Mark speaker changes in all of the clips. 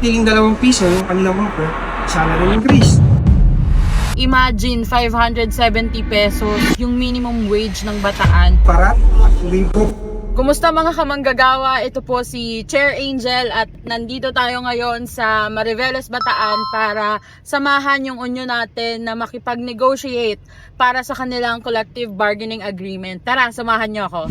Speaker 1: nanatiling 2 piso yung kanilang offer, salary increase.
Speaker 2: Imagine 570 pesos yung minimum wage ng Bataan.
Speaker 1: Parat at libo.
Speaker 2: Kumusta mga kamanggagawa? Ito po si Chair Angel at nandito tayo ngayon sa Mariveles, Bataan para samahan yung unyo natin na makipag-negotiate para sa kanilang collective bargaining agreement. Tara, samahan nyo ako.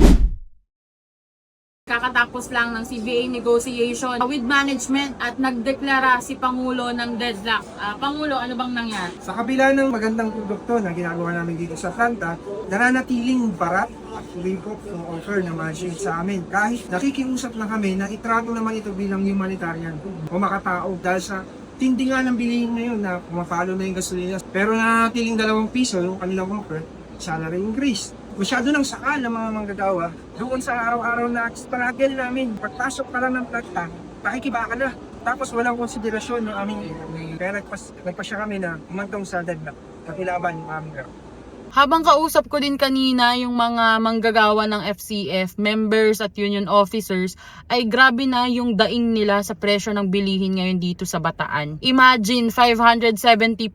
Speaker 2: Kakatapos lang ng CBA negotiation with management at nagdeklara si Pangulo ng deadlock. Pangulo, ano bang nangyari?
Speaker 1: Sa kabila ng magandang produkto na ginagawa namin dito sa planta, nananatiling parat at libo yung offer na management sa amin. Kahit nakikiusap na kami na itrato naman ito bilang humanitarian o makatao dahil sa tindi nga ng bilihin ngayon na pumapalo na yung gasolina. Pero nananatiling 2 piso yung kanilang offer, salary increase. Masyado nang sakal ng mga manggagawa doon sa araw-araw na struggle namin. Pagpasok pa lang ng planta, pakikibaka na. Tapos walang konsiderasyon ng aming kaya nagpasya kami na umantong sa deadlock at ilaban ng aming gawin.
Speaker 2: Habang kausap ko din kanina yung mga manggagawa ng FCF, members at union officers, ay grabe na yung daing nila sa presyo ng bilihin ngayon dito sa Bataan. Imagine 570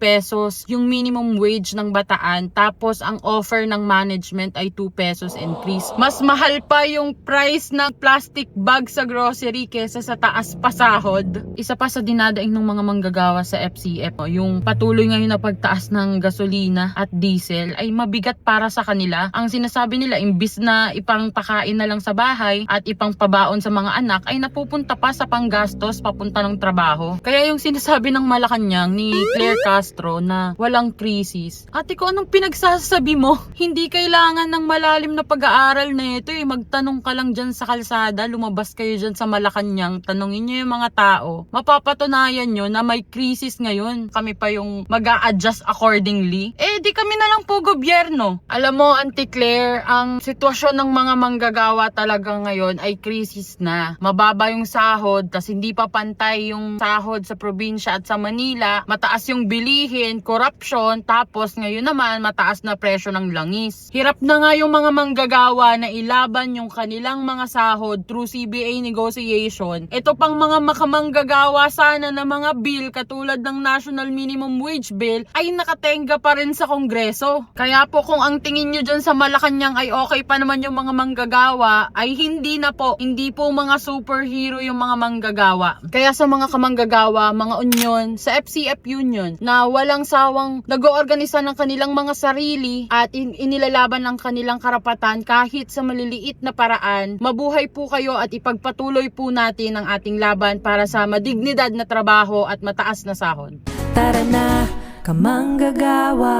Speaker 2: pesos yung minimum wage ng Bataan, tapos ang offer ng management ay 2 pesos increase. Mas mahal pa yung price ng plastic bag sa grocery kesa sa taas pasahod. Isa pa sa dinadaing ng mga manggagawa sa FCF, yung patuloy ngayon na pagtaas ng gasolina at diesel ay mabigat para sa kanila. Ang sinasabi nila, imbis na ipangpakain na lang sa bahay at ipangpabaon sa mga anak, ay napupunta pa sa panggastos papunta ng trabaho. Kaya yung sinasabi ng Malacanang ni Claire Castro na walang krisis, ate ko, anong pinagsasabi mo? Hindi kailangan ng malalim na pag-aaral na ito magtanong ka lang dyan sa kalsada, lumabas kayo dyan sa Malacanang, tanongin nyo yung mga tao, mapapatunayan nyo na may krisis ngayon. Kami pa yung mag-a-adjust accordingly. Di kami na lang po gobyerno. Alam mo, Auntie Claire, ang sitwasyon ng mga manggagawa talaga ngayon ay krisis na. Mababa yung sahod, tas hindi pa pantay yung sahod sa probinsya at sa Manila. Mataas yung bilihin, corruption, tapos ngayon naman mataas na presyo ng langis. Hirap na nga yung mga manggagawa na ilaban yung kanilang mga sahod through CBA negotiation. Ito pang mga makamanggagawa sana na mga bill katulad ng National Minimum Wage Bill ay nakatenga pa rin sa Kongreso. Kaya po kung ang tingin nyo dyan sa Malacanang ay okay pa naman yung mga manggagawa, ay hindi na po. Hindi po mga superhero yung mga manggagawa. Kaya sa mga kamanggagawa, mga union, sa FCF Union, na walang sawang nag-oorganisa ng kanilang mga sarili at inilalaban ng kanilang karapatan kahit sa maliliit na paraan, mabuhay po kayo at ipagpatuloy po natin ang ating laban para sa madignidad na trabaho at mataas na sahod.
Speaker 3: Tara na, kamanggagawa.